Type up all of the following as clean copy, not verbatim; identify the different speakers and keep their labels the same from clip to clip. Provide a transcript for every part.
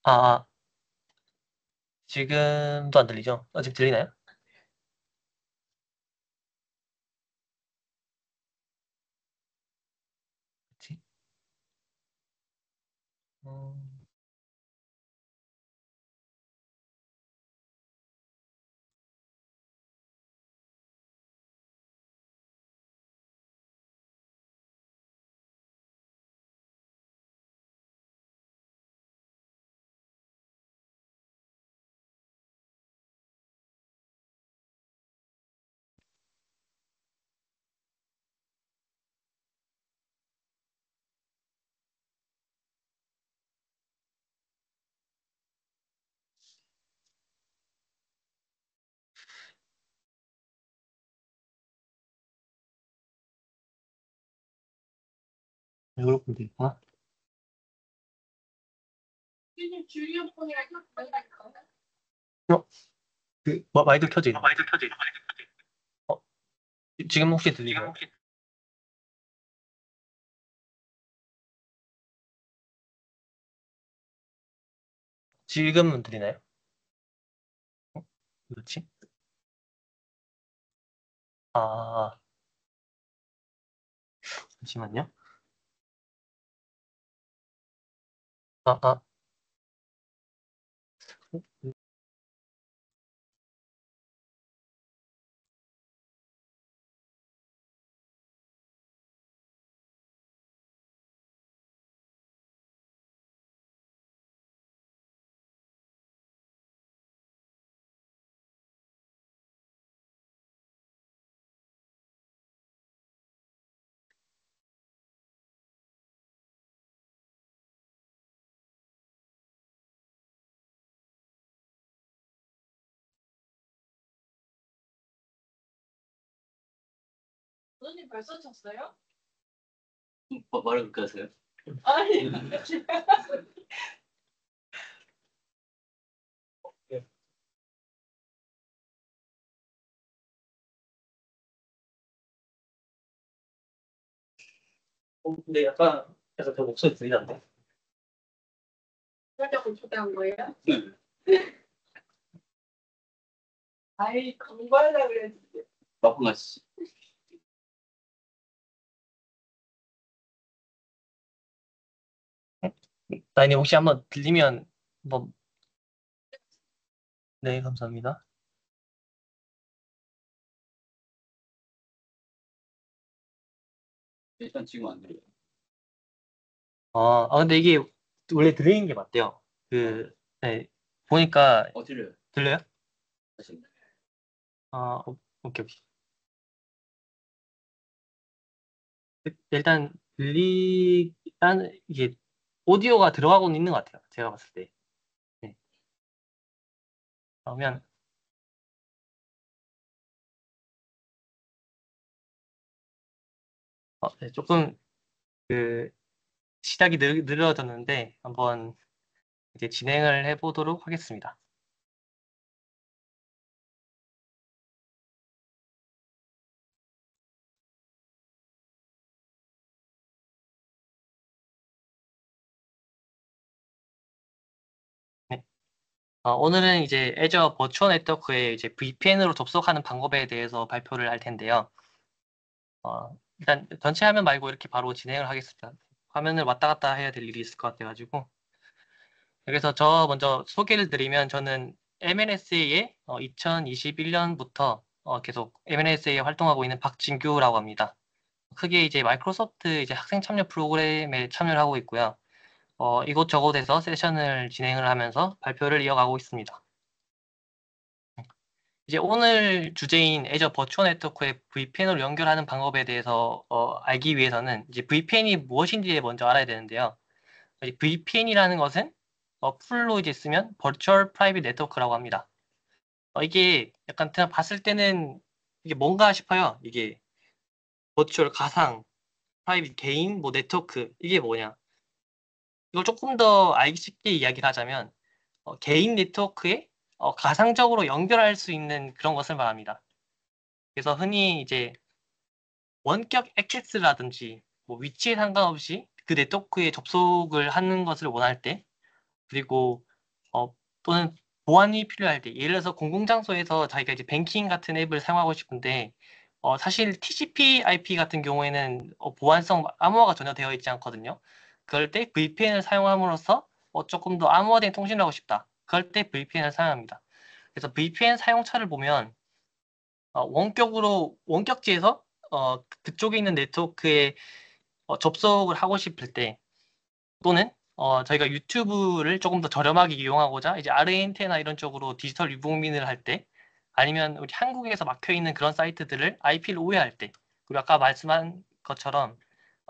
Speaker 1: 아, 지금도 안 들리죠? 지금 들리나요? 그치? 음, 이걸 보면 되겠구나. 어, 마이크 켜져 있네. 어, 지금 혹시 들리나요? 지금은 들리나요? 어, 그렇지? 아, 잠시만요. 아, 아,
Speaker 2: 선생님 벌써 쳤어요?
Speaker 1: 말을 그렇게 하세요?
Speaker 2: 아니,
Speaker 1: 네. 근데 약간 저 목소리 들리는데?
Speaker 2: 설정을 초대한 거예요?
Speaker 1: 네.
Speaker 2: 아이, 공부하려고 그랬지.
Speaker 1: 마찬가 나인님 혹시 한번 들리면 뭐, 네, 감사합니다.
Speaker 3: 일단 지금 안 들려요.
Speaker 1: 근데 이게 원래 들리는 게 맞대요. 네, 보니까
Speaker 3: 들려요.
Speaker 1: 들려요?
Speaker 3: 다시.
Speaker 1: 오케이, 오케이. 일단 일단 이게 오디오가 들어가고는 있는 것 같아요. 제가 봤을 때. 네. 그러면 네, 조금 그 시작이 느려졌는데 한번 이제 진행을 해보도록 하겠습니다. 네. 오늘은 이제 애저 버추얼 네트워크에 이제 VPN으로 접속하는 방법에 대해서 발표를 할 텐데요. 일단 전체 화면 말고 이렇게 바로 진행을 하겠습니다. 화면을 왔다 갔다 해야 될 일이 있을 것 같아가지고. 그래서 저 먼저 소개를 드리면 저는 MNSA에 2021년부터 계속 MNSA에 활동하고 있는 박진규라고 합니다. 크게 이제 마이크로소프트 이제 학생 참여 프로그램에 참여를 하고 있고요. 이곳저곳에서 세션을 진행을 하면서 발표를 이어가고 있습니다. 이제 오늘 주제인 애저 버추얼 네트워크의 VPN으로 연결하는 방법에 대해서 알기 위해서는 이제 VPN이 무엇인지 먼저 알아야 되는데요. VPN이라는 것은 풀로 이제 쓰면 Virtual Private Network라고 합니다. 이게 약간 그냥 봤을 때는 이게 뭔가 싶어요. 이게 버추얼 가상, 프라이빗 개인, 뭐 네트워크 이게 뭐냐? 이걸 조금 더 알기 쉽게 이야기를 하자면 개인 네트워크에 가상적으로 연결할 수 있는 그런 것을 말합니다. 그래서 흔히 이제 원격 액세스라든지 뭐 위치에 상관없이 그 네트워크에 접속을 하는 것을 원할 때, 그리고 또는 보안이 필요할 때, 예를 들어서 공공장소에서 자기가 이제 뱅킹 같은 앱을 사용하고 싶은데, 사실 TCP/IP 같은 경우에는 보안성 암호화가 전혀 되어 있지 않거든요. 그럴 때 VPN을 사용함으로써 조금 더 암호화된 통신을 하고 싶다. 그럴 때 VPN을 사용합니다. 그래서 VPN 사용처를 보면 원격지에서 그쪽에 있는 네트워크에 접속을 하고 싶을 때, 또는 저희가 유튜브를 조금 더 저렴하게 이용하고자 이제 아르헨티나 이런 쪽으로 디지털 유목민을 할 때, 아니면 우리 한국에서 막혀 있는 그런 사이트들을 IP를 우회할 때, 그리고 아까 말씀한 것처럼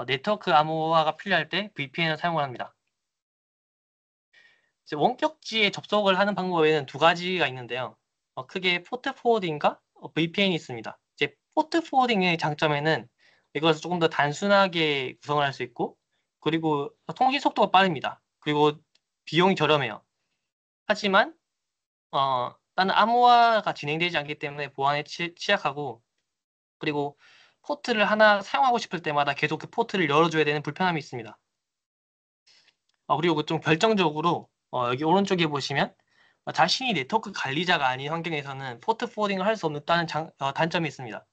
Speaker 1: 네트워크 암호화가 필요할 때 VPN을 사용을 합니다. 이제 원격지에 접속을 하는 방법에는 두 가지가 있는데요. 크게 포트 포워딩과 VPN이 있습니다. 이제 포트 포워딩의 장점에는 이것을 조금 더 단순하게 구성을 할 수 있고, 그리고 통신 속도가 빠릅니다. 그리고 비용이 저렴해요. 하지만 나는 암호화가 진행되지 않기 때문에 보안에 취약하고, 그리고 포트를 하나 사용하고 싶을 때마다 계속 그 포트를 열어줘야 되는 불편함이 있습니다. 그리고 좀 결정적으로 여기 오른쪽에 보시면 자신이 네트워크 관리자가 아닌 환경에서는 포트 포워딩을 할 수 없다는 단점이 있습니다.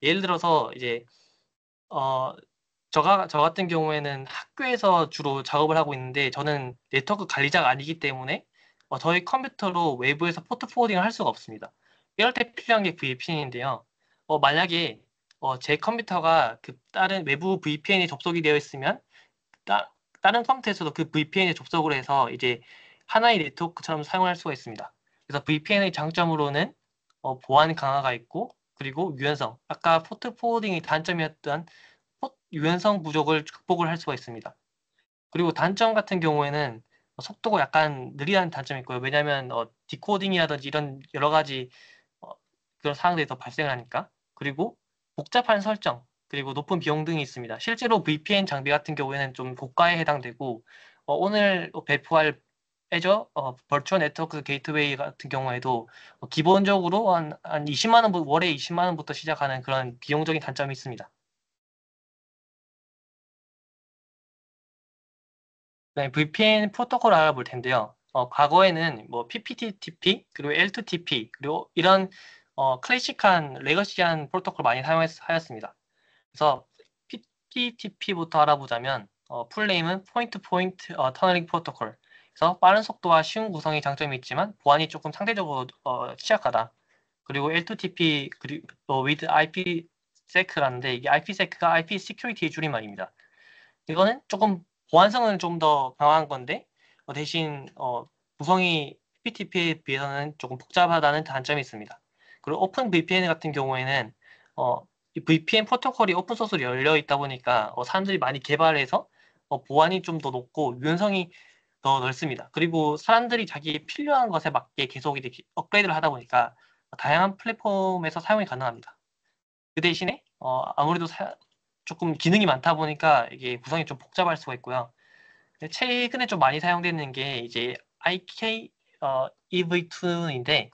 Speaker 1: 예를 들어서 이제 어, 저 같은 경우에는 학교에서 주로 작업을 하고 있는데, 저는 네트워크 관리자가 아니기 때문에 저희 컴퓨터로 외부에서 포트 포워딩을 할 수가 없습니다. 이럴 때 필요한 게 VPN인데요. 만약에 제 컴퓨터가 그 다른 외부 VPN이 접속이 되어 있으면 다른 컴퓨터에서도 그 VPN에 접속을 해서 이제 하나의 네트워크처럼 사용할 수가 있습니다. 그래서 VPN의 장점으로는 보안 강화가 있고, 그리고 유연성. 아까 포트 포워딩의 단점이었던 유연성 부족을 극복을 할 수가 있습니다. 그리고 단점 같은 경우에는 속도가 약간 느리다는 단점이 있고요. 왜냐하면 디코딩이라든지 이런 여러 가지 어, 그런 사항들이 더 발생하니까. 그리고 복잡한 설정, 그리고 높은 비용 등이 있습니다. 실제로 VPN 장비 같은 경우에는 좀 고가에 해당되고, 오늘 배포할 애저 버추얼 네트워크 게이트웨이 같은 경우에도 기본적으로 한 20만 원, 월에 20만 원부터 시작하는 그런 비용적인 단점이 있습니다. 네, VPN 프로토콜 알아볼 텐데요. 과거에는 뭐 PPTP, 그리고 L2TP, 그리고 이런 클래식한 레거시한 프로토콜 많이 사용하였습니다. 그래서 PPTP부터 알아보자면 풀네임은 포인트 포인트 터널링 프로토콜. 그래서 빠른 속도와 쉬운 구성이 장점이 있지만 보안이 조금 상대적으로 취약하다. 그리고 L2TP 그리고 with IPsec라는데, 이게 IPsec가 IP Security의 줄임말입니다. 이거는 조금 보안성은 좀 더 강화한 건데 대신 구성이 PPTP에 비해서는 조금 복잡하다는 단점이 있습니다. 그리고 오픈 VPN 같은 경우에는 이 VPN 프로토콜이 오픈 소스로 열려 있다 보니까 사람들이 많이 개발해서 보안이 좀 더 높고 유연성이 더 넓습니다. 그리고 사람들이 자기 필요한 것에 맞게 계속 이렇게 업그레이드를 하다 보니까 다양한 플랫폼에서 사용이 가능합니다. 그 대신에 아무래도 조금 기능이 많다 보니까 이게 구성이 좀 복잡할 수가 있고요. 최근에 좀 많이 사용되는 게 이제 IK EV2인데,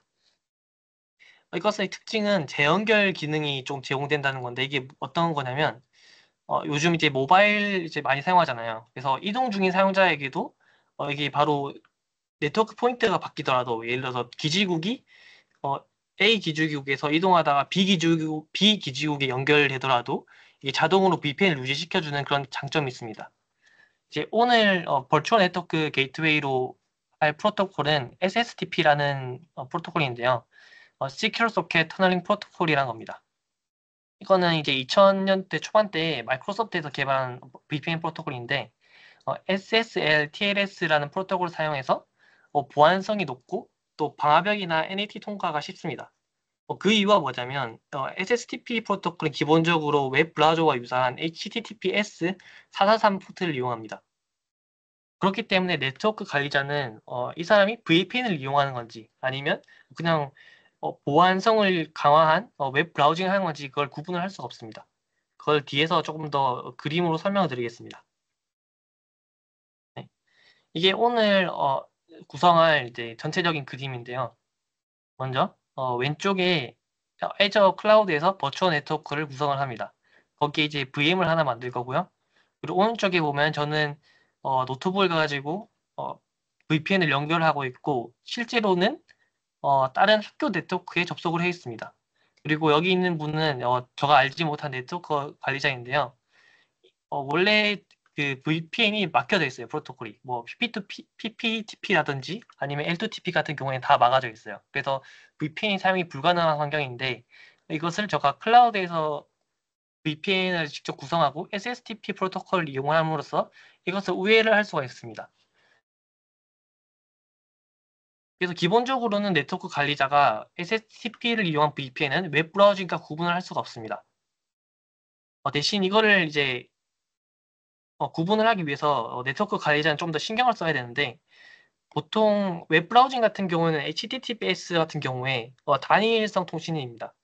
Speaker 1: 이것의 특징은 재연결 기능이 좀 제공된다는 건데, 이게 어떤 거냐면 요즘 이제 모바일 이제 많이 사용하잖아요. 그래서 이동 중인 사용자에게도 이게 바로 네트워크 포인트가 바뀌더라도, 예를 들어서 기지국이 어, A 기지국에서 이동하다가 B 기지국에 연결되더라도 이게 자동으로 VPN을 유지시켜주는 그런 장점이 있습니다. 이제 오늘 버추얼 네트워크 게이트웨이로 할 프로토콜은 SSTP라는 프로토콜인데요. Secure Socket Tunneling Protocol이라는 겁니다. 이거는 이제 2000년대 초반대에 마이크로소프트에서 개발한 VPN 프로토콜인데, SSL, TLS라는 프로토콜을 사용해서 보안성이 높고 또 방화벽이나 NAT 통과가 쉽습니다. 그 이유가 뭐냐면 SSTP 프로토콜은 기본적으로 웹 브라우저와 유사한 HTTPS 443 포트를 이용합니다. 그렇기 때문에 네트워크 관리자는 이 사람이 VPN을 이용하는 건지 아니면 그냥 보안성을 강화한 웹 브라우징을 하는 건지 그걸 구분을 할 수가 없습니다. 그걸 뒤에서 조금 더 그림으로 설명을 드리겠습니다. 네. 이게 오늘 구성할 이제 전체적인 그림인데요. 먼저 왼쪽에 애저 클라우드에서 버추얼 네트워크를 구성을 합니다. 거기에 이제 VM을 하나 만들 거고요. 그리고 오른쪽에 보면 저는 노트북을 가지고 VPN을 연결하고 있고 실제로는 다른 학교 네트워크에 접속을 해 있습니다. 그리고 여기 있는 분은 제가 알지 못한 네트워크 관리자인데요. 원래 그 VPN이 막혀져 있어요. 프로토콜이. 뭐 PPTP라든지 아니면 L2TP 같은 경우에는 다 막아져 있어요. 그래서 VPN 사용이 불가능한 환경인데 이것을 제가 클라우드에서 VPN을 직접 구성하고 SSTP 프로토콜을 이용함으로써 이것을 우회를 할 수가 있습니다. 그래서 기본적으로는 네트워크 관리자가 SSTP를 이용한 VPN은 웹 브라우징과 구분을 할 수가 없습니다. 대신 이거를 이제 구분을 하기 위해서 네트워크 관리자는 좀 더 신경을 써야 되는데 보통 웹 브라우징 같은 경우는 HTTPS 같은 경우에 단일성 통신입니다.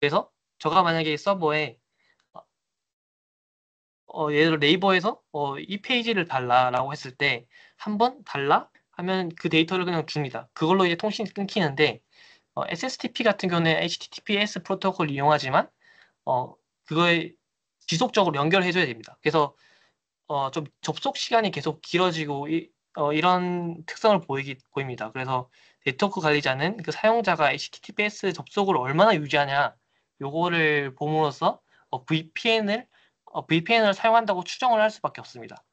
Speaker 1: 그래서 제가 만약에 서버에 예를 들어 네이버에서 이 페이지를 달라라고 했을 때 한 번 달라 하면 그 데이터를 그냥 줍니다. 그걸로 이제 통신이 끊기는데 SSTP 같은 경우는 HTTPS 프로토콜을 이용하지만 그거에 지속적으로 연결해줘야 됩니다. 그래서 좀 접속 시간이 계속 길어지고 이런 특성을 보입니다. 그래서 네트워크 관리자는 그 사용자가 HTTPS 접속을 얼마나 유지하냐 요거를 봄으로써 VPN을 사용한다고 추정을 할 수밖에 없습니다.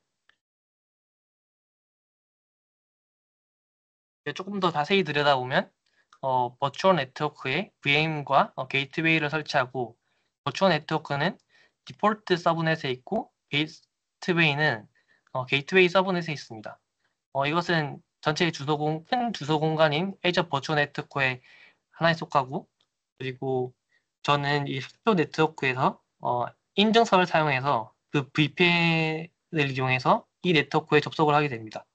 Speaker 1: 조금 더 자세히 들여다보면 버추얼 네트워크에 VM과 게이트웨이를 설치하고 버추얼 네트워크는 디폴트 서브넷에 있고 게이트웨이는 게이트웨이 서브넷에 있습니다. 이것은 전체 큰 주소 공간인 애저 버추얼 네트워크의 하나에 속하고 그리고 저는 이 학교 네트워크에서 인증서를 사용해서 그 VPN을 이용해서 이 네트워크에 접속을 하게 됩니다.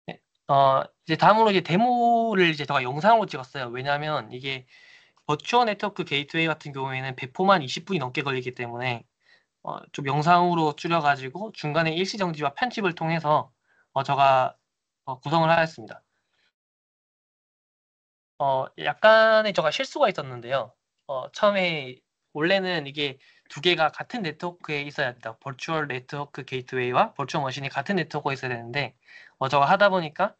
Speaker 1: 네, 이제 다음으로 이제 데모를 이제 제가 영상으로 찍었어요. 왜냐하면 이게 버추얼 네트워크 게이트웨이 같은 경우에는 배포만 20분이 넘게 걸리기 때문에 좀 영상으로 줄여가지고 중간에 일시정지와 편집을 통해서 제가 구성을 하였습니다. 약간의 제가 실수가 있었는데요. 처음에 원래는 이게 두 개가 같은 네트워크에 있어야 된다. 버추얼 네트워크 게이트웨이와 버추얼 머신이 같은 네트워크에 있어야 되는데 제가 하다 보니까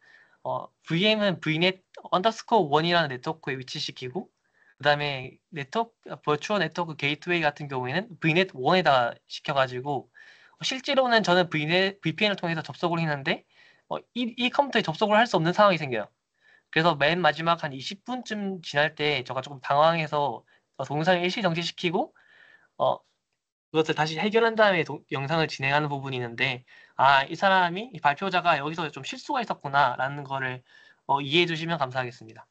Speaker 1: VM은 VNet 언더스코어 1이라는 네트워크에 위치시키고 그다음에 버추얼 네트워크 게이트웨이 같은 경우에는 VNet 1에다 시켜가지고 실제로는 저는 VPN을 통해서 접속을 했는데 이 컴퓨터에 접속을 할 수 없는 상황이 생겨요. 그래서 맨 마지막 한 20분쯤 지날 때 제가 조금 당황해서 동영상을 일시 정지시키고 어, 그것을 다시 해결한 다음에 영상을 진행하는 부분이 있는데 이 사람이 이 발표자가 여기서 좀 실수가 있었구나라는 거를 이해해 주시면 감사하겠습니다.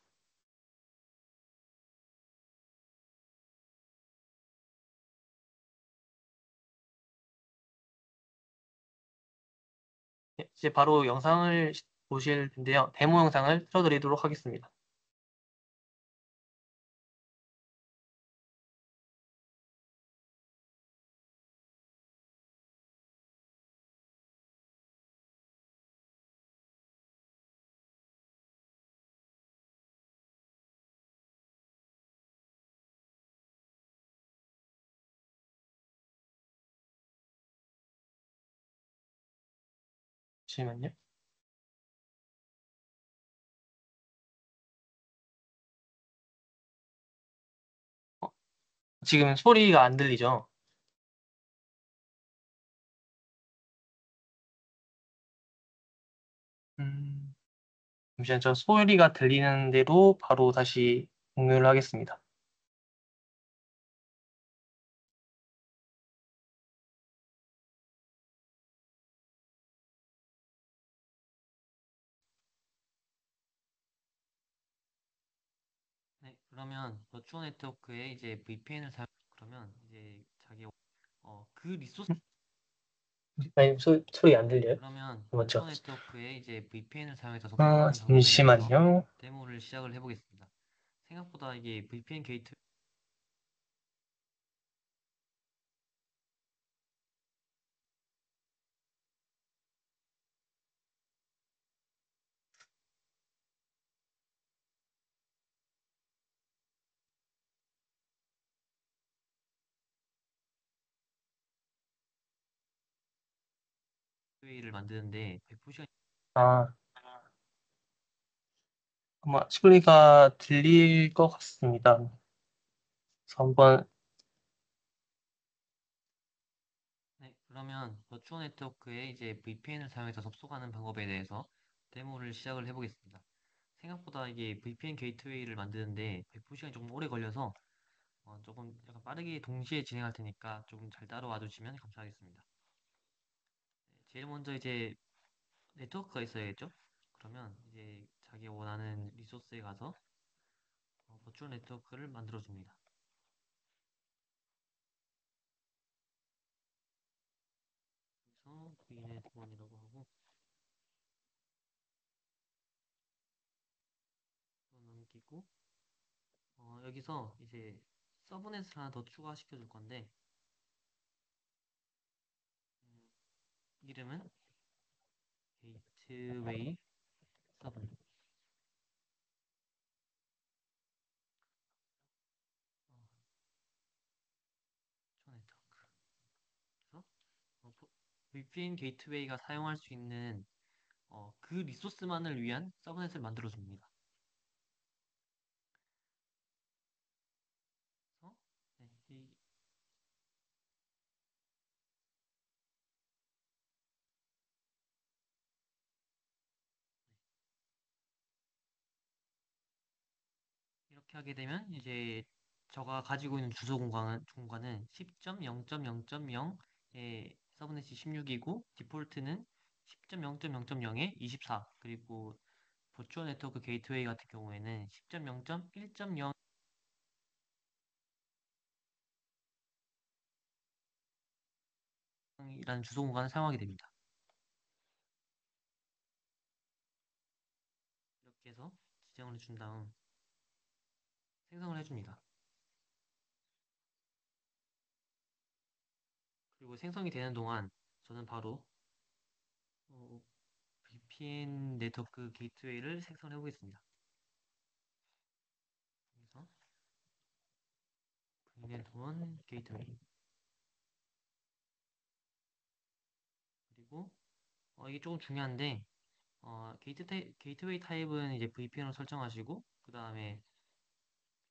Speaker 1: 네, 이제 바로 영상을 보실 텐데요. 데모 영상을 틀어드리도록 하겠습니다. 잠시만요. 어, 지금 소리가 안 들리죠? 음, 잠시만 저 소리가 들리는 대로 바로 다시 공유를 하겠습니다. 네, 그러면 버추얼 네트워크에 이제 VPN을 그러면 이제 그 리소스 아니 소리 안 들려요?
Speaker 3: 그러면
Speaker 1: 맞죠?
Speaker 3: 버추얼 네트워크에 이제 VPN을 사용해서 접속하는 방법에 대해서
Speaker 1: 잠시만요.
Speaker 3: 데모를 시작을 해보겠습니다. 생각보다 이게 VPN 게이트 게이트웨이를 만드는데 100%시간
Speaker 1: 아, 아마 소리가 들릴 것 같습니다. 그래서 한번,
Speaker 3: 네, 그러면 버추얼 네트워크에 이제 VPN을 사용해서 접속하는 방법에 대해서 데모를 시작을 해보겠습니다. 생각보다 이게 VPN 게이트웨이를 만드는데 100%시간이 조금 오래 걸려서 조금 약간 빠르게 동시에 진행할 테니까 조금 잘 따라와 주시면 감사하겠습니다. 네, 제일 먼저 이제 네트워크가 있어야겠죠? 그러면 이제 자기 원하는 리소스에 가서 버추얼 네트워크를 만들어 줍니다. 그래서 vnet1이라고 하고 넘기고 여기서 이제 서브넷을 하나 더 추가시켜 줄 건데 음, 이름은 게이트웨이 서브넷 초 네트워크. 그래서 VPN 게이트웨이가 사용할 수 있는 그 리소스만을 위한 서브넷을 만들어 줍니다. 그래서 네, 이렇게 하게 되면 이제 저가 가지고 있는 주소 공간은 10.0.0.0의 서브넷이 16이고 디폴트는 10.0.0.0에 24 그리고 버추얼 네트워크 게이트웨이 같은 경우에는 10.0.1.0이라는 주소 공간을 사용하게 됩니다. 이렇게 해서 지정을 해준 다음 생성을 해줍니다. 그리고 생성이 되는 동안 저는 바로 VPN 네트워크 게이트웨이를 생성해 보겠습니다. 그래서 VNet1 게이트웨이 그리고 이게 조금 중요한데 게이트웨이 타입은 이제 VPN으로 설정하시고 그 다음에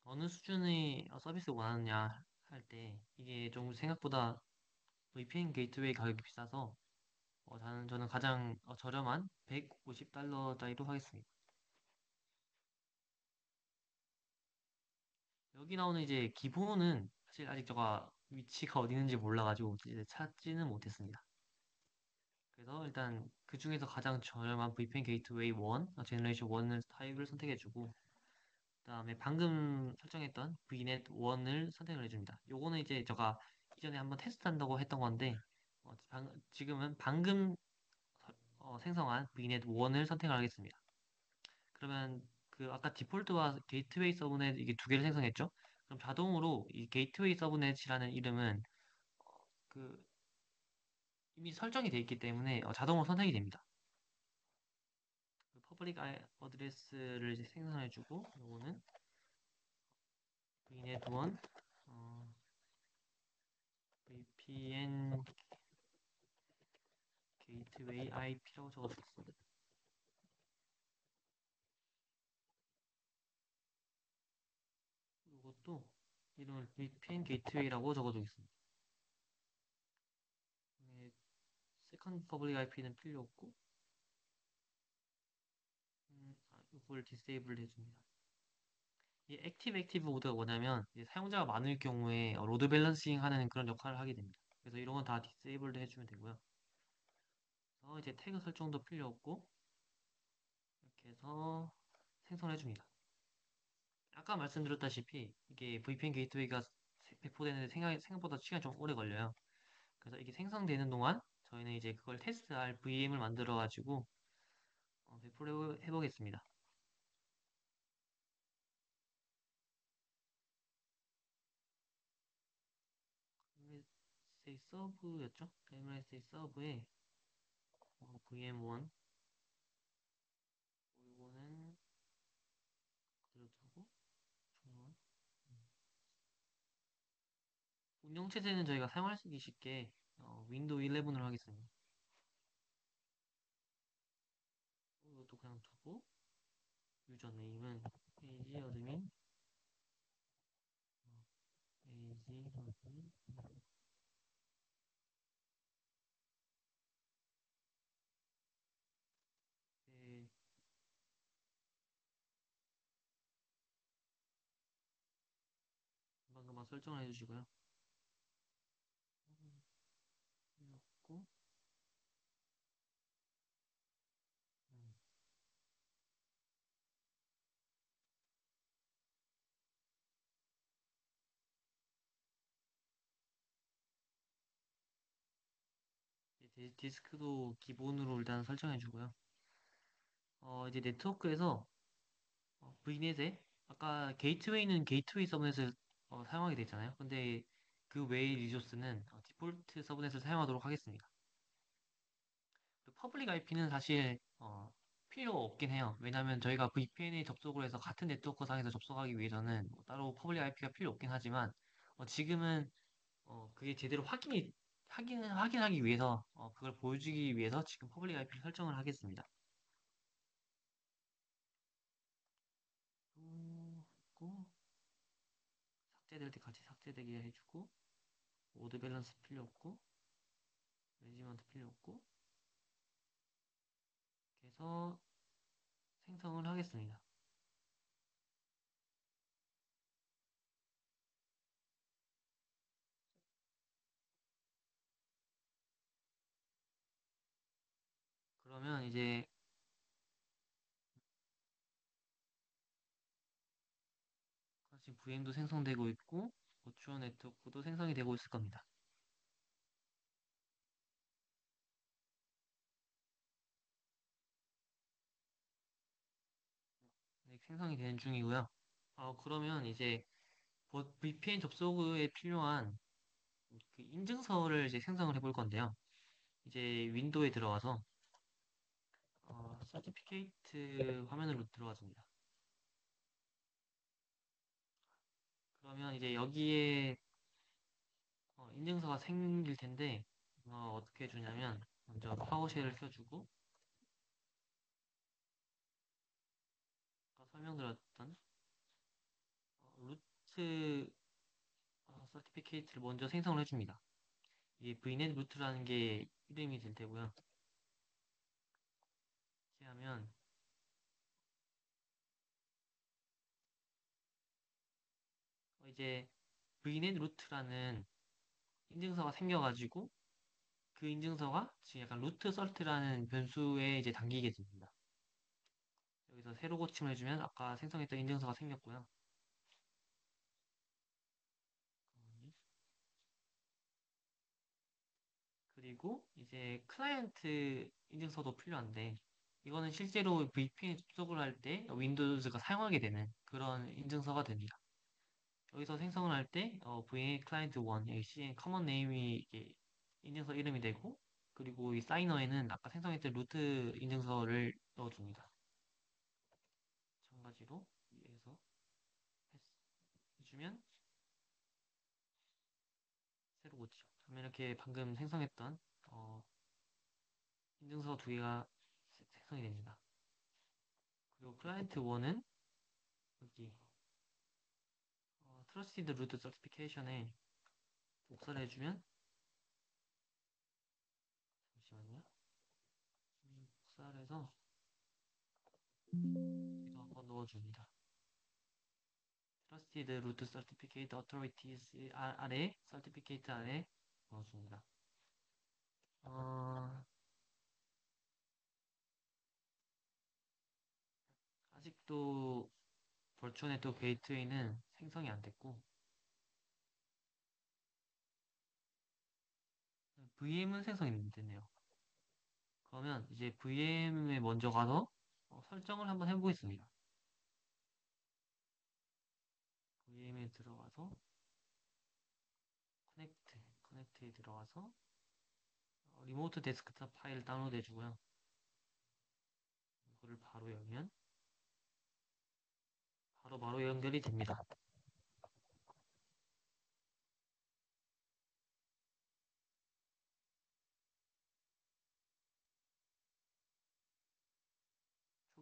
Speaker 3: 어느 수준의 서비스 원하느냐 할 때 이게 좀 생각보다 VPN 게이트웨이 가격이 비싸서 저는 가장 저렴한 150달러짜리로 하겠습니다. 여기 나오는 이제 기본은 사실 아직 제가 위치가 어디 있는지 몰라가지고 이제 찾지는 못했습니다. 그래서 일단 그 중에서 가장 저렴한 VPN 게이트웨이 1, 제너레이션 1을 타입을 선택해주고 그다음에 방금 설정했던 VNet 1을 선택을 해줍니다. 요거는 이제 제가 이전에 한번 테스트한다고 했던 건데 지금은 방금 생성한 VNet 1을 선택을 하겠습니다. 그러면 그 아까 디폴트와 게이트웨이 서브넷 이게 두 개를 생성했죠? 그럼 자동으로 이 게이트웨이 서브넷이라는 이름은 그 이미 설정이 되어 있기 때문에 자동으로 선택이 됩니다. 그 퍼블릭 어드레스를 이제 생성해주고 요거는 vnet1 VPN 게이트웨이 IP라고 적어주겠습니다. 이것도 이름을 VPN 게이트웨이라고 적어주겠습니다. 세컨드 퍼블릭 IP는 필요 없고 이걸 디세이블 해줍니다. 이 액티브 모드가 뭐냐면 사용자가 많을 경우에 로드 밸런싱 하는 그런 역할을 하게 됩니다. 그래서 이런 건 다 디세이블 해주면 되고요. 이제 태그 설정도 필요 없고 이렇게 해서 생성해 줍니다. 아까 말씀드렸다시피 이게 VPN 게이트웨이가 배포되는데 생각보다 시간이 좀 오래 걸려요. 그래서 이게 생성되는 동안 저희는 이제 그걸 테스트할 VM을 만들어 가지고 배포를 해보겠습니다. MSA 서브였죠? MSA 서브에 VM1 이거는 그대로 두고 중간 운영 체제는 저희가 사용하기 쉽게 윈도우 11으로 하겠습니다. 그냥 두고 유저네임은 페이지 어드민 페이지 어드민 네, 금방금방 설정을 해주시고요. 그리고 음, 이제 디스크도 기본으로 일단 설정해주고요. 이제 네트워크에서 V넷에 아까 게이트웨이는 게이트웨이 서브넷을 사용하게 되잖아요. 근데 그 외의 리소스는 디폴트 서브넷을 사용하도록 하겠습니다. 그리고 퍼블릭 IP는 사실 필요 없긴 해요. 왜냐하면 저희가 VPN에 접속을 해서 같은 네트워크 상에서 접속하기 위해서는 뭐 따로 퍼블릭 IP가 필요 없긴 하지만 지금은 그게 제대로 확인하기 위해서 그걸 보여주기 위해서 지금 퍼블릭 IP 설정을 하겠습니다. 그리고 삭제될 때 같이 삭제되게 해주고 모드 밸런스 필요 없고 매니지먼트 필요 없고 그래서 생성을 하겠습니다. 그러면 이제 지금 VM도 생성되고 있고 버추얼 네트워크도 생성이 되고 있을 겁니다. 네, 생성이 되는 중이고요. 그러면 이제 VPN 접속에 필요한 그 인증서를 이제 생성을 해볼 건데요. 이제 윈도우에 들어가서 서티피케이트 화면으로 들어가줍니다. 그러면 이제 여기에 인증서가 생길 텐데 어떻게 해주냐면 먼저 파워쉘을 켜주고 아까 설명드렸던 루트 서티피케이트를 먼저 생성을 해줍니다. 이게 vnet 루트라는 게 이름이 될 테고요. 이렇게 하면 이제 vnet 루트라는 인증서가 생겨가지고 그 인증서가 지금 약간 루트 설트라는 변수에 이제 담기게 됩니다. 여기서 새로 고침을 해주면 아까 생성했던 인증서가 생겼고요. 그리고 이제 클라이언트 인증서도 필요한데 이거는 실제로 VPN 접속을 할 때 윈도우즈가 사용하게 되는 그런 인증서가 됩니다. 여기서 생성을 할 때 VNet 클라이언트 1 여기 CN 커먼 네임이 이게 인증서 이름이 되고 그리고 이 사이너에는 아까 생성했던 루트 인증서를 넣어줍니다. 마찬가지로 위에서 해주면 새로 고치죠. 그러면 이렇게 방금 생성했던 인증서 두 개가 생성이 됩니다. 그리고 클라이언트 1은 여기 트러스티드 루트 서티피케이션에 복사를 해주면 잠시만요. 복사를 해서 여기도 한번 넣어줍니다. 트러스티드 루트 서티피케이트 어토리티스 아래 서티피케이트 아래 넣어줍니다. 어, 아직도 벌초 네트워크 게이트웨이는 생성이 안 됐고 VM은 생성이 됐네요. 그러면 이제 VM에 먼저 가서 설정을 한번 해보겠습니다. VM에 들어가서 커넥트에 들어가서 리모트 데스크탑 파일 다운로드 해주고요. 이거를 바로 열면 바로 연결이 됩니다.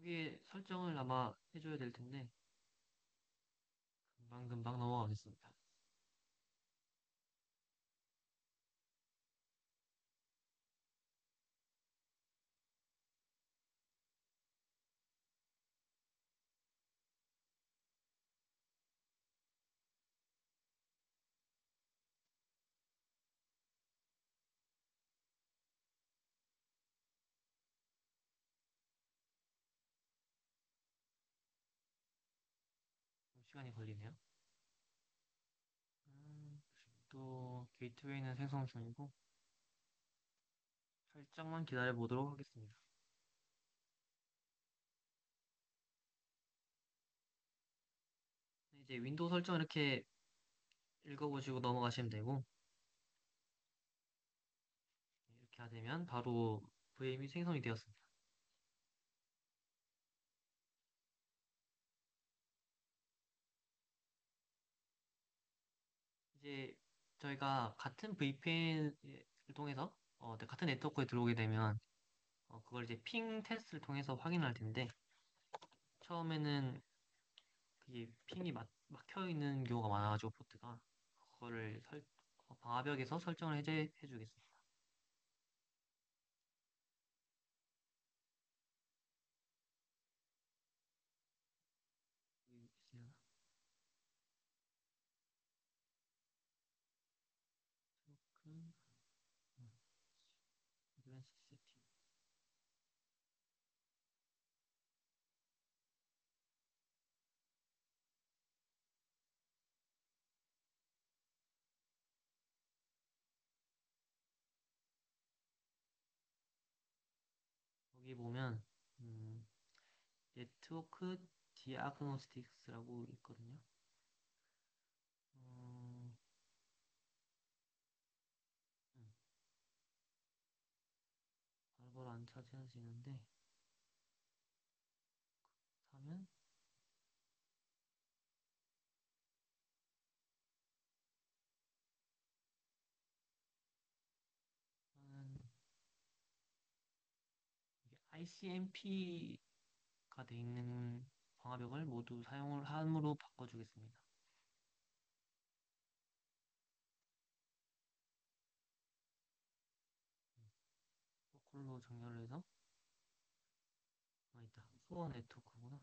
Speaker 3: 거기에 설정을 아마 해줘야 될 텐데 금방 넘어가겠습니다. 좀 시간이 걸리네요. 또 게이트웨이는 생성 중이고 살짝만 기다려 보도록 하겠습니다. 이제 윈도우 설정 이렇게 읽어보시고 넘어가시면 되고 이렇게 하되면 바로 VM이 생성이 되었습니다. 이제 저희가 같은 VPN을 통해서 같은 네트워크에 들어오게 되면 그걸 이제 핑 테스트를 통해서 확인할 텐데 처음에는 그게 핑이 막혀 있는 경우가 많아가지고 포트가 그거를 방화벽에서 설정을 해주겠습니다. 여기 있으려나? 토큰, 어드밴스 세팅. 여기 보면 음, 네트워크 디아그노스틱스라고 있거든요. 음, 음, 바로바로 안 찾아지는데 하면 저는 이게 ICMP가 돼 있는 방화벽을 모두 사용을 함으로 바꿔주겠습니다. 프로토콜로 정렬을 해서 있다. 소어 네트워크구나.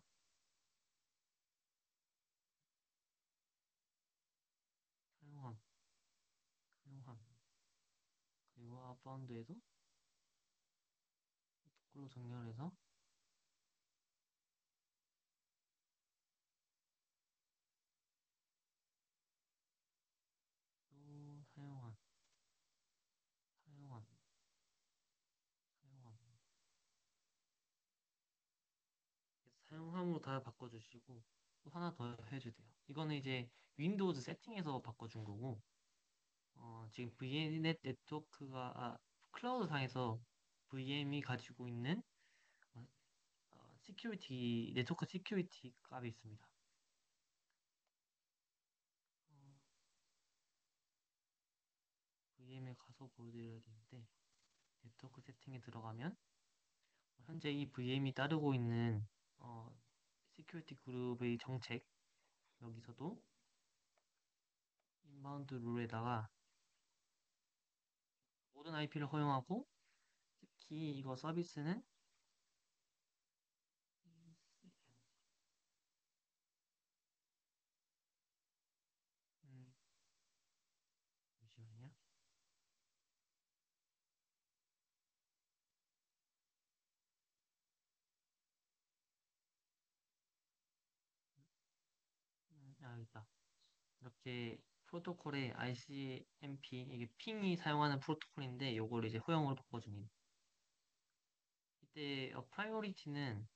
Speaker 3: 사용함, 사용함. 그리고 아웃바운드에도 프로토콜로 정렬해서 또 사용함, 사용함, 사용함. 사용함으로 다 바꿔주시고 또 하나 더 해주세요. 이거는 이제 윈도우즈 세팅에서 바꿔준 거고 지금 VNet 네트워크가 클라우드 상에서 VM이 가지고 있는 시큐리티 네트워크 시큐리티 값이 있습니다. VM에 가서 보여드려야 되는데 네트워크 세팅에 들어가면 현재 이 VM이 따르고 있는 시큐리티 그룹의 정책 여기서도 인바운드 룰에다가 모든 IP를 허용하고 특히 이거 서비스는 음, 잠시만요. 있다. 이렇게 프로토콜에 ICMP 이게 핑이 사용하는 프로토콜인데 요걸 이제 허용으로 바꿔줍니다. 이때 프라이오리티는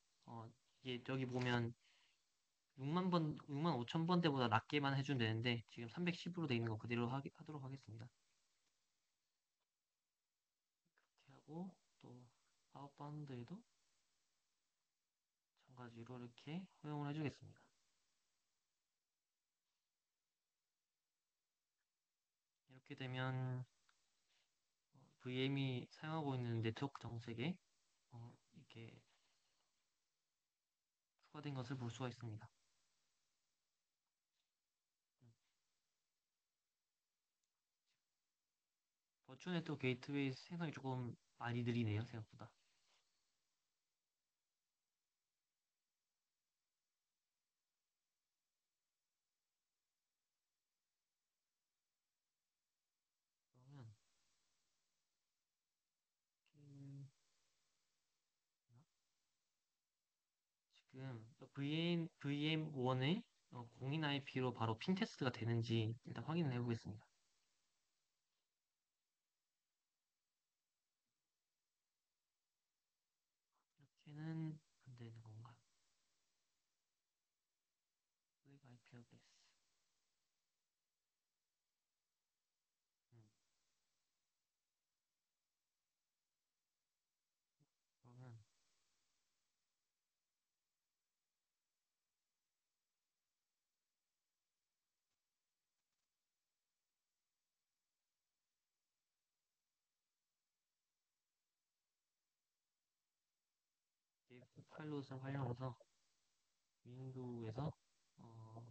Speaker 3: 이게 여기 보면 6만 번, 6만 5천 번대보다 낮게만 해주면 되는데 지금 310으로 돼 있는 거 그대로 하도록 하겠습니다. 이렇게 하고 또 아웃바운드에도 마찬가지로 이렇게 허용을 해주겠습니다. 이렇게 되면 VM이 사용하고 있는 네트워크 정책에 이렇게 추가된 것을 볼 수가 있습니다. 버추어 네트워크 게이트웨이 생성이 조금 많이 느리네요, 생각보다. 그러면 음, 지금 VM1의 공인 IP로 바로 핀 테스트가 되는지 일단 확인을 해보겠습니다. 이렇게는 안 되는 건가? 블랙 IP 어드레스. 음, 그러면 파일럿을 활용해서 윈도우에서 어,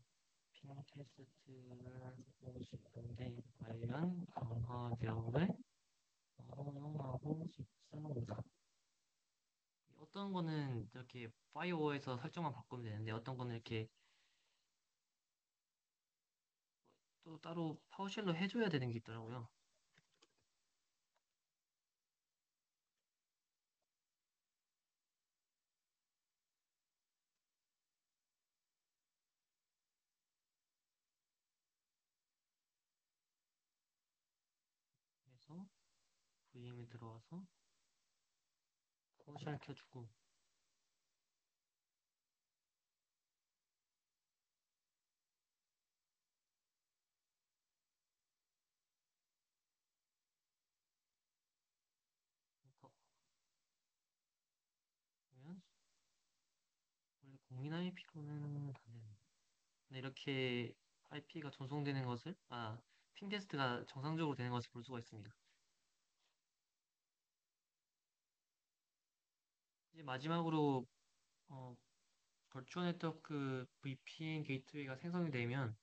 Speaker 3: 핀 테스트를 하고 싶은데 관련 강화벽을 허용하고 싶습니다. 어떤 거는 이렇게 파이어워에서 설정만 바꾸면 되는데 어떤 거는 이렇게 또 따로 파워쉘로 해줘야 되는 게 있더라고요. 그래서 VM에 들어와서 파워쉘 켜주고 더 보면 원래 공인 IP로는 안 되는데 이렇게 IP가 전송되는 것을 핀 테스트가 정상적으로 되는 것을 볼 수가 있습니다. 이제 마지막으로 어, 버추어 네트워크 VPN 게이트웨이가 생성이 되면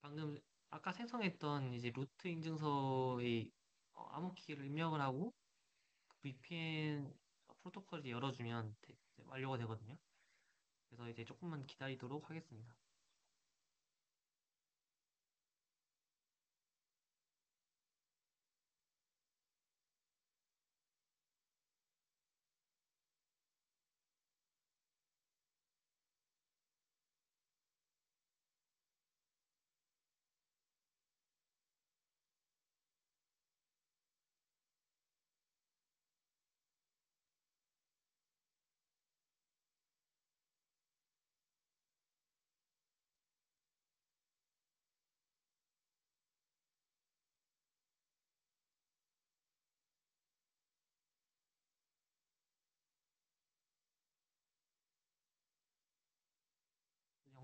Speaker 3: 방금 아까 생성했던 이제 루트 인증서의 암호키를 입력을 하고 그 VPN 프로토콜을 열어주면 이제 완료가 되거든요. 그래서 이제 조금만 기다리도록 하겠습니다.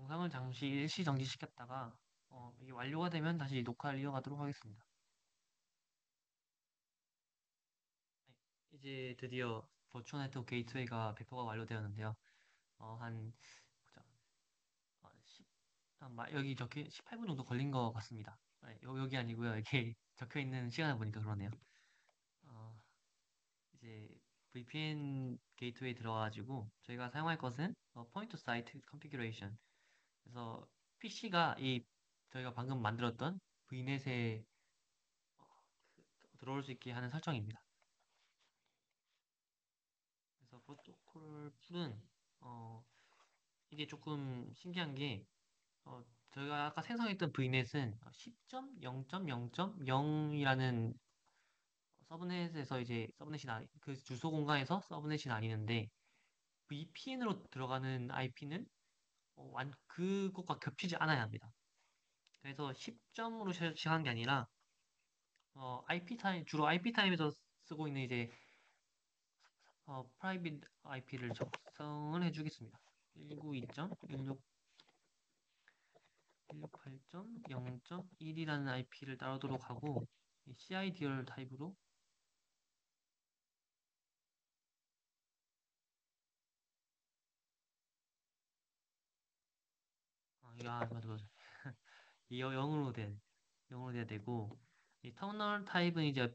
Speaker 3: 영상을 잠시 일시 정지시켰다가 이게 완료가 되면 다시 녹화를 이어가도록 하겠습니다. 네, 이제 드디어 버추어 네트워크 게이트웨이가 배포가 완료되었는데요. 한 보자. 10, 여기 적혀 18분 정도 걸린 것 같습니다. 네, 여기 아니고요. 이렇게 적혀 있는 시간을 보니까 그러네요. 어, 이제 VPN 게이트웨이 들어가가지고 저희가 사용할 것은 포인트 사이트 컨피규레이션. 그래서 PC가 이 저희가 방금 만들었던 VNet에 들어올 수 있게 하는 설정입니다. 그래서 프로토콜 풀은 이게 조금 신기한 게 저희가 아까 생성했던 VNet은 10.0.0.0이라는 서브넷에서 이제 그 주소 공간에서 서브넷이 나뉘는데 VPN으로 들어가는 IP는 그것과 겹치지 않아야 합니다. 그래서 10점으로 시작한 게 아니라 IP 타임 주로 IP 타임에서 쓰고 있는 이제 프라이빗 IP를 작성을 해주겠습니다. 192.168.0.1이라는 IP를 따르도록 하고 CIDR 타입으로 맞아, 맞아. 이 영어로 된 영어로 돼야 되고 이 터미널 타입은 이제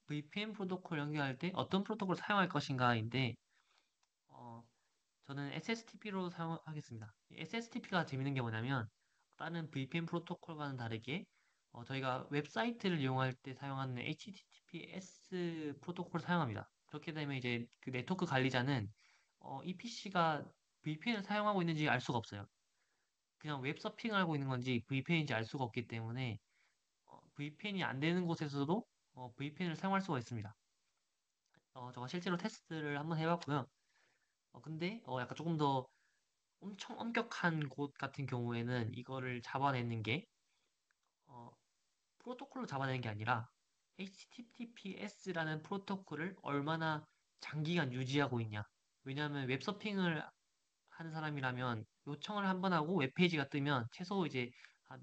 Speaker 3: VPN 프로토콜 연결할 때 어떤 프로토콜을 사용할 것인가인데 어, 저는 SSTP로 사용하겠습니다. SSTP가 재밌는 게 뭐냐면 다른 VPN 프로토콜과는 다르게 저희가 웹사이트를 이용할 때 사용하는 HTTPS 프로토콜을 사용합니다. 그렇게 되면 이제 그 네트워크 관리자는 이 PC가 VPN을 사용하고 있는지 알 수가 없어요. 그냥 웹 서핑을 하고 있는 건지 VPN인지 알 수가 없기 때문에 VPN이 안 되는 곳에서도 VPN을 사용할 수가 있습니다. 제가 실제로 테스트를 한번 해봤고요. 근데 약간 조금 더 엄청 엄격한 곳 같은 경우에는 이거를 잡아내는 게 어, 프로토콜로 잡아내는 게 아니라 HTTPS라는 프로토콜을 얼마나 장기간 유지하고 있냐. 왜냐하면 웹서핑을 하는 사람이라면 요청을 한 번 하고 웹페이지가 뜨면 최소 이제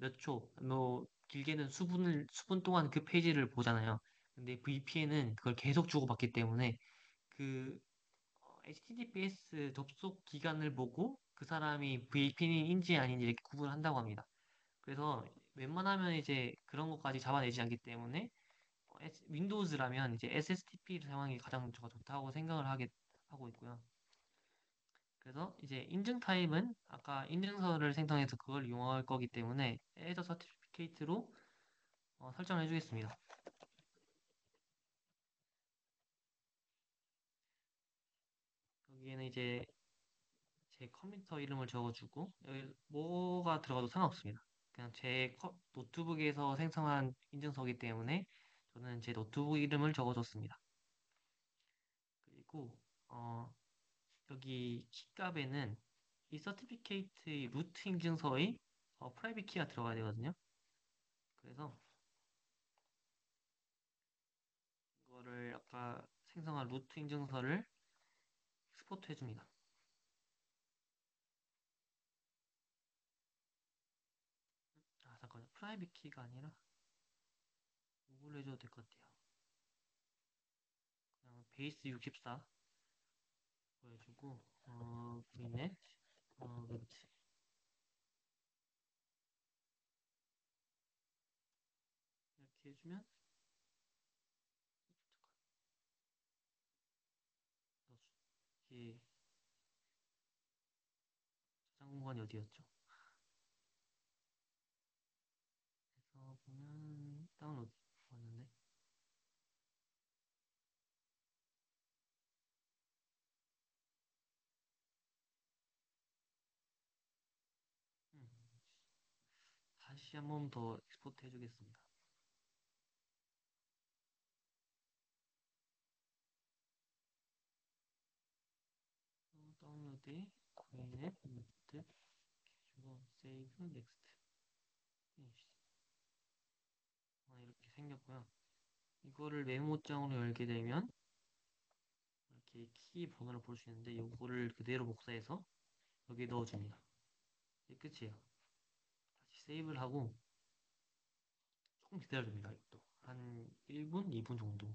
Speaker 3: 몇 초, 뭐 길게는 수분 동안 그 페이지를 보잖아요. 근데 VPN은 그걸 계속 주고받기 때문에 그 HTTPS 접속 기간을 보고 그 사람이 VPN인지 아닌지 이렇게 구분한다고 합니다. 그래서 웬만하면 이제 그런 것까지 잡아내지 않기 때문에 윈도우즈라면 이제 SSTP를 사용하는 게 가장 저가 좋다고 생각을 하고 있고요. 그래서 이제 인증 타입은 아까 인증서를 생성해서 그걸 이용할 거기 때문에 애저 서티피케이트로 설정을 해주겠습니다. 여기에는 이제 제 컴퓨터 이름을 적어주고 여기 뭐가 들어가도 상관없습니다. 그냥 제 노트북에서 생성한 인증서이기 때문에 저는 제 노트북 이름을 적어줬습니다. 그리고 여기 키값에는 이 서티피케이트의 루트 인증서의 프라이빗 키가 들어가야 되거든요. 그래서 이거를 아까 생성한 루트 인증서를 스포트 해줍니다. 잠깐만요. 프라이빗 키가 아니라 이걸로 해줘도 될 것 같아요. 그냥 베이스 64 보여주고 vnet 루트 이렇게 해주면 이게 저장 공간이 어디였죠? 그래서 보면 다운로드 왔는데 음, 다시 한 번 더 익스포트 해주겠습니다. 다운로드에 vnet 루트 주고 세이브 넥스트 피니시 이렇게 생겼고요. 이거를 메모장으로 열게 되면 이렇게 키 번호를 볼 수 있는데 이거를 그대로 복사해서 여기에 넣어줍니다. 이게 끝이에요. 다시 세이브를 하고 조금 기다려줍니다. 이것도 한 1분, 2분 정도.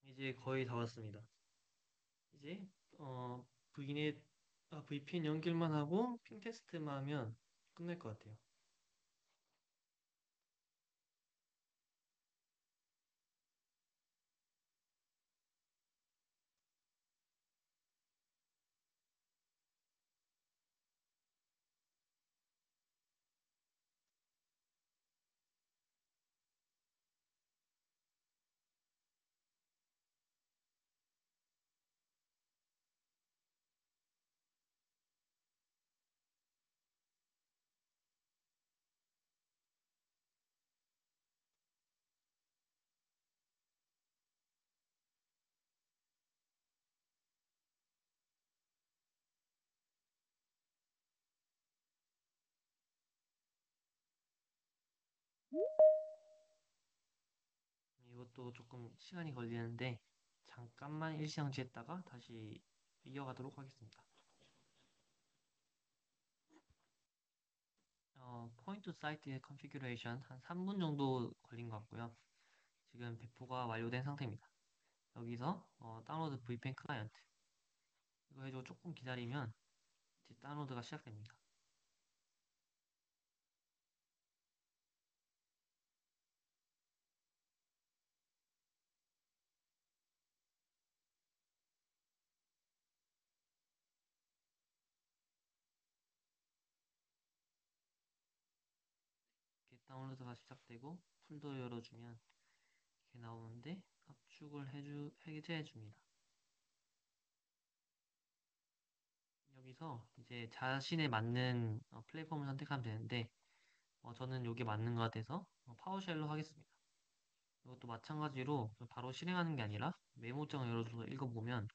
Speaker 3: 이제 거의 다 왔습니다. 이제 VNet, VPN 연결만 하고 핑 테스트만 하면 끝날 것 같아요. 이것도 조금 시간이 걸리는데 잠깐만 일시정지했다가 다시 이어가도록 하겠습니다. 포인트 사이트의 컨피규레이션 한 3분 정도 걸린 것 같고요. 지금 배포가 완료된 상태입니다. 여기서 다운로드 VPN 클라이언트 이거 해주고 조금 기다리면 이제 다운로드가 시작됩니다. 이렇게 다운로드가 시작되고 폴더 열어주면 이렇게 나오는데 압축을 해제해 줍니다. 여기서 이제 자신에 맞는 플랫폼을 선택하면 되는데 저는 이게 맞는 것 같아서 파워쉘로 하겠습니다. 이것도 마찬가지로 바로 실행하는 게 아니라 메모장을 열어줘서 읽어보면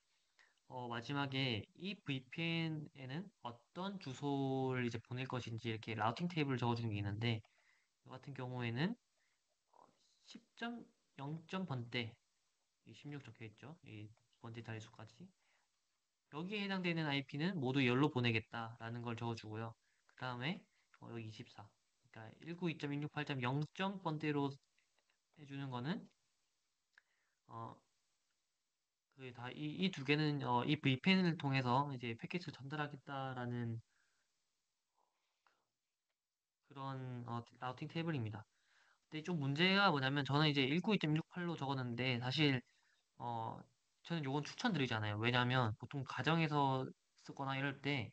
Speaker 3: 마지막에 이 VPN에는 어떤 주소를 이제 보낼 것인지 이렇게 라우팅 테이블을 적어주는 게 있는데 이 같은 경우에는 10.0. 번대 16 적혀 있죠. 이 번째 자릿수까지 여기에 해당되는 IP는 모두 열로 보내겠다라는 걸 적어주고요. 그 다음에 여기 24 그러니까 192.168.0. 번대로 해주는 거는 어, 이 두 개는 이 VPN을 통해서 이제 패킷을 전달하겠다라는 그런 라우팅 테이블입니다. 근데 좀 문제가 뭐냐면 저는 이제 192.168로 적었는데 사실 어 저는 요건 추천드리잖아요. 왜냐하면 보통 가정에서 쓰거나 이럴 때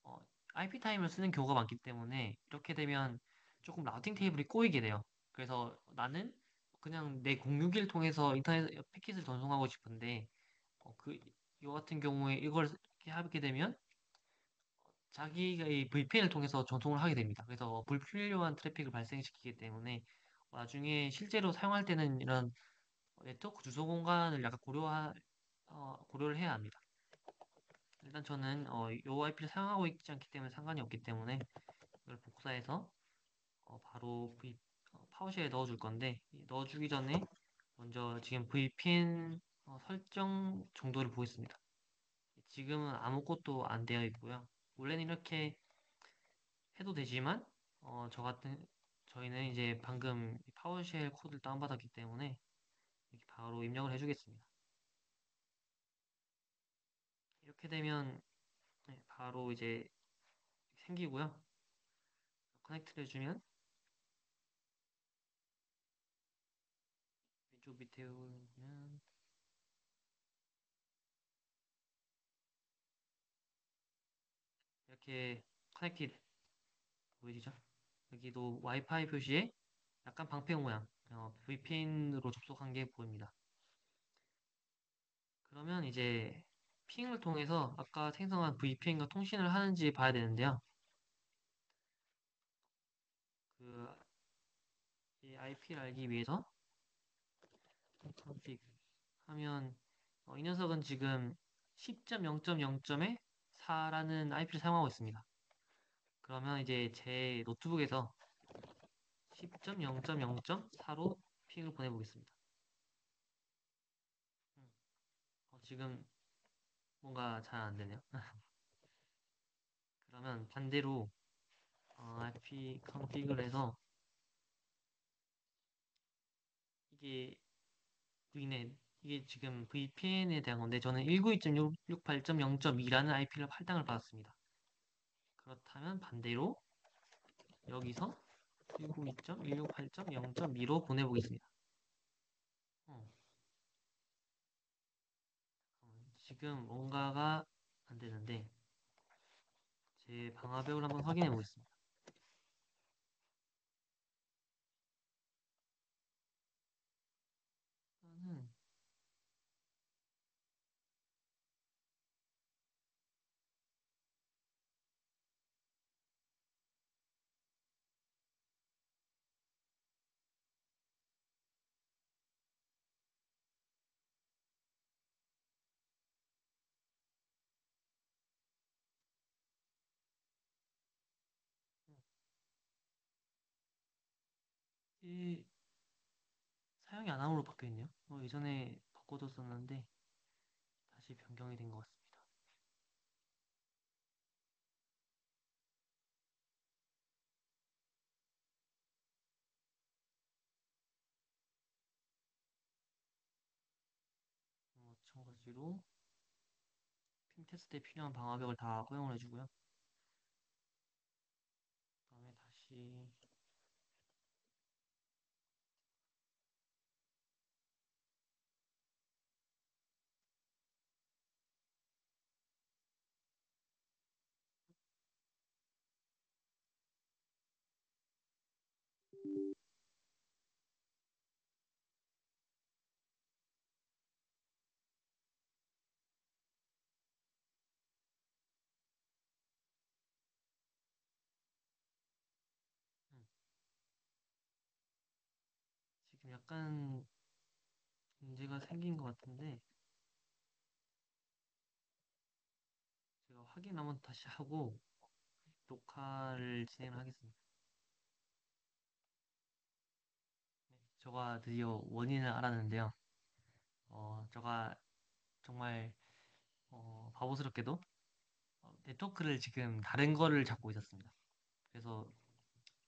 Speaker 3: 어, IP 타임을 쓰는 경우가 많기 때문에 이렇게 되면 조금 라우팅 테이블이 꼬이게 돼요. 그래서 나는 그냥 내 061 통해서 인터넷 패킷을 전송하고 싶은데 이거 같은 경우에 이걸 이렇게 하게 되면 자기가 이 VPN을 통해서 전송을 하게 됩니다. 그래서 불필요한 트래픽을 발생시키기 때문에 나중에 실제로 사용할 때는 이런 네트워크 주소 공간을 약간 고려를 해야 합니다. 일단 저는 이 IP를 사용하고 있지 않기 때문에 상관이 없기 때문에 이걸 복사해서 바로 파워쉘에 넣어줄 건데 넣어주기 전에 먼저 지금 VPN 설정 정도를 보겠습니다. 지금은 아무것도 안 되어 있고요. 원래는 이렇게 해도 되지만 저희는 이제 방금 파워쉘 코드를 다운받았기 때문에 이렇게 바로 입력을 해주겠습니다. 이렇게 되면 네, 바로 이제 생기고요. 커넥트를 해주면 왼쪽 밑에 보면 이렇게 커넥티드 보이시죠? 여기도 와이파이 표시에 약간 방패 모양 VPN으로 접속한 게 보입니다. 그러면 이제 핑을 통해서 아까 생성한 VPN과 통신을 하는지 봐야 되는데요. 그 이 IP를 알기 위해서 config 하면 이 녀석은 지금 10.0.0.에 4라는 IP를 사용하고 있습니다. 그러면 이제 제 노트북에서 10.0.0.4로 핑을 보내보겠습니다. 지금 뭔가 잘 안 되네요. 그러면 반대로 IP config을 해서 이게 Vnet 이게 지금 VPN에 대한 건데 저는 192.168.0.2라는 IP를 할당을 받았습니다. 그렇다면 반대로 여기서 192.168.0.2로 보내보겠습니다. 어, 지금 뭔가가 안 되는데 제 방화벽을 한번 확인해 보겠습니다. 일단은 이 사용이 안 함으로 바뀌어 있네요. 예전에 바꿔뒀었는데 다시 변경이 된 것 같습니다. 마찬가지로 핀 테스트에 필요한 방화벽을 다 허용을 해주고요. 그다음에 다시 음, 지금 약간 문제가 생긴 것 같은데 제가 확인 한번 다시 하고 녹화를 진행을 하겠습니다. 네, 제가 드디어 원인을 알았는데요. 제가 정말 바보스럽게도 네트워크를 지금 다른 거를 잡고 있었습니다. 그래서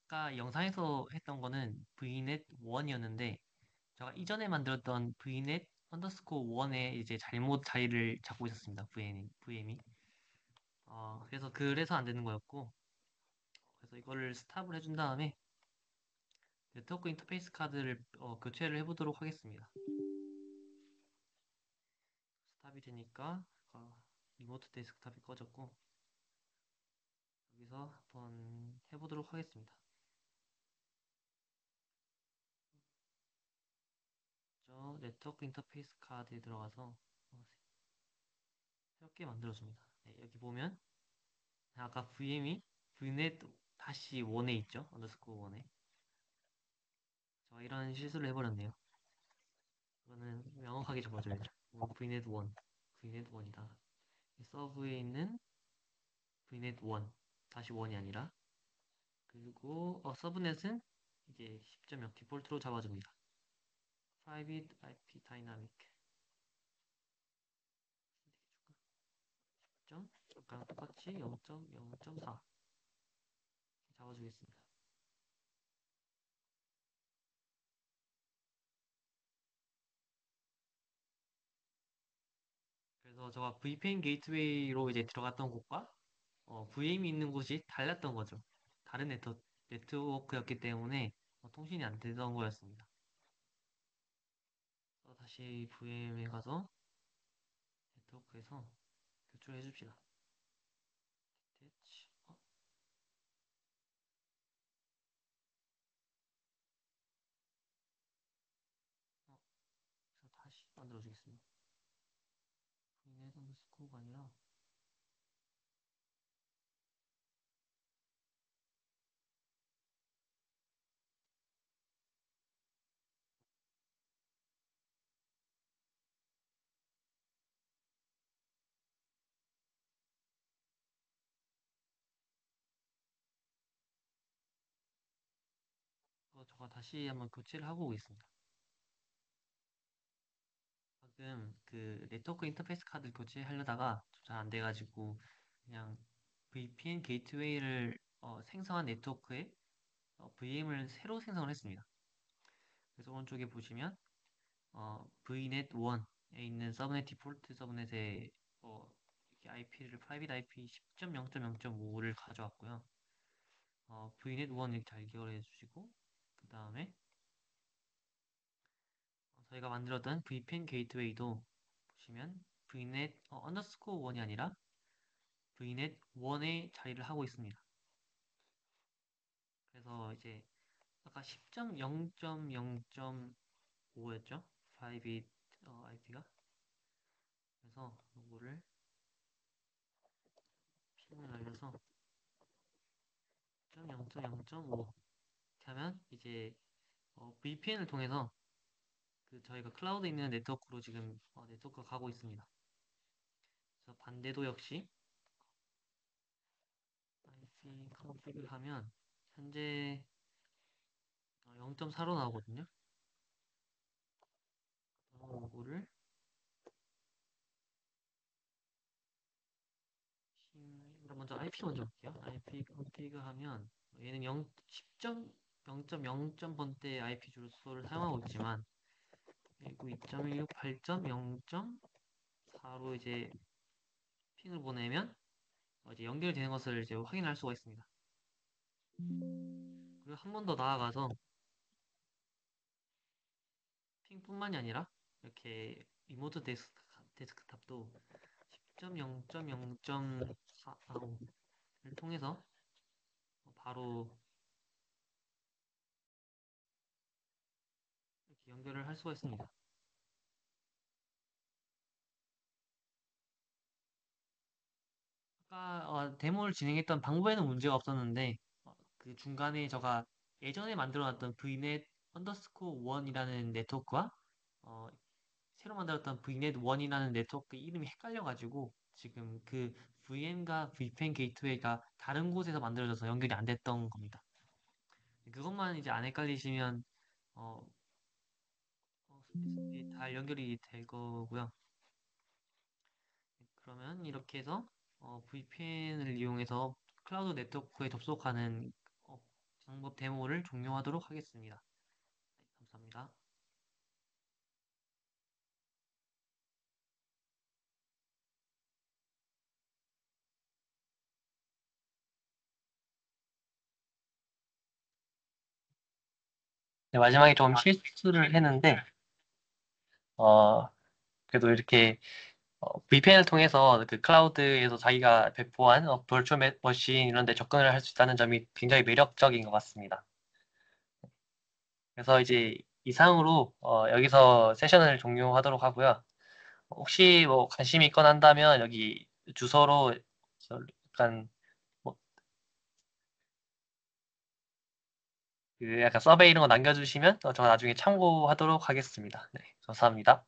Speaker 3: 아까 영상에서 했던 거는 vnet 1이었는데 제가 이전에 만들었던 vnet 언더스코어 1에 이제 잘못 자리를 잡고 있었습니다. VM이. 그래서 안 되는 거였고 그래서 이거를 스탑을 해준 다음에 네트워크 인터페이스 카드를 교체를 해보도록 하겠습니다. 스탑이 되니까 리모트 데스크탑이 꺼졌고 여기서 한번 해보도록 하겠습니다. 저 네트워크 인터페이스 카드에 들어가서 새롭게 만들어줍니다. 네, 여기 보면 아까 VM이 vnet 다시 1에 있죠? 언더스코어 1에. 저 이런 실수를 해버렸네요. 이거는 명확하게 적어줘야죠. vnet 1, vnet 1이다. 서브에 있는 vnet 1, 다시 1이 아니라 그리고 서브넷은 이제 10.0 디폴트로 잡아줍니다. private IP dynamic 점 약간 똑같이 0.0.4 잡아주겠습니다. 그래서 제가 VPN 게이트웨이로 이제 들어갔던 곳과 VM이 있는 곳이 달랐던 거죠. 다른 네트워크였기 때문에 통신이 안 되던 거였습니다. 다시 VM에 가서 네트워크에서 교체를 해줍시다. 대치. 그래서 다시 만들어 주겠습니다. VNet 언더스코어가 아니라 제가 다시 한번 교체를 하고 오겠습니다. 방금 그 네트워크 인터페이스 카드 교체하려다가 잘 안 돼가지고 그냥 VPN 게이트웨이를 생성한 네트워크에 VM을 새로 생성을 했습니다. 그래서 오른쪽에 보시면 VNet 1에 있는 서브넷 디폴트 서브넷에 이렇게 IP를 프라이빗 IP 10.0.0.5를 가져왔고요. VNet 1 이렇게 잘 기억을 해주시고 그 다음에 저희가 만들었던 VPN 게이트웨이도 보시면 VNet 언더스코어 1이 아니라 VNet 1에 자리를 하고 있습니다. 그래서 이제 아까 10.0.0.5였죠? 프라이빗 IP가. 그래서 이거를 핀을 날려서 0.0.0.5 이렇게 하면 이제 VPN을 통해서 그 저희가 클라우드에 있는 네트워크로 지금 네트워크가 가고 있습니다. 그래서 반대도 역시 IP 컨피그를 하면 현재 0.4로 나오거든요. 요거를 먼저 IP 먼저 볼게요. IP 컨피그 하면 얘는 0.0번대 IP 주소를 사용하고 있지만 192.168.0.4로 이제 핑을 보내면 이제 연결되는 것을 이제 확인할 수가 있습니다. 그리고 한 번 더 나아가서 핑뿐만이 아니라 이렇게 리모트 데스크탑도 10.0.0.4를 통해서 바로 이렇게 연결을 할 수가 있습니다. 아까 데모를 진행했던 방법에는 문제가 없었는데 그 중간에 제가 예전에 만들어놨던 vnet 언더스코어 1이라는 네트워크와 어, 새로 만들었던 vnet 1이라는 네트워크 이름이 헷갈려가지고 지금 그 VM과 VPN 게이트웨이가 다른 곳에서 만들어져서 연결이 안 됐던 겁니다. 그것만 이제 안 헷갈리시면 어, 잘 연결이 될 거고요. 그러면 이렇게 해서 VPN을 이용해서 클라우드 네트워크에 접속하는 방법 데모를 종료하도록 하겠습니다. 네, 감사합니다.
Speaker 1: 네, 마지막에 좀 실수를 했는데, 그래도 이렇게 VPN을 통해서 그 클라우드에서 자기가 배포한 벌추얼 머신 이런 데 접근을 할 수 있다는 점이 굉장히 매력적인 것 같습니다. 그래서 이제 이상으로 여기서 세션을 종료하도록 하고요. 혹시 뭐 관심이 있거나 한다면 여기 주소로 약간 뭐 그 약간 서베이 이런 거 남겨주시면 저 나중에 참고하도록 하겠습니다. 네, 감사합니다.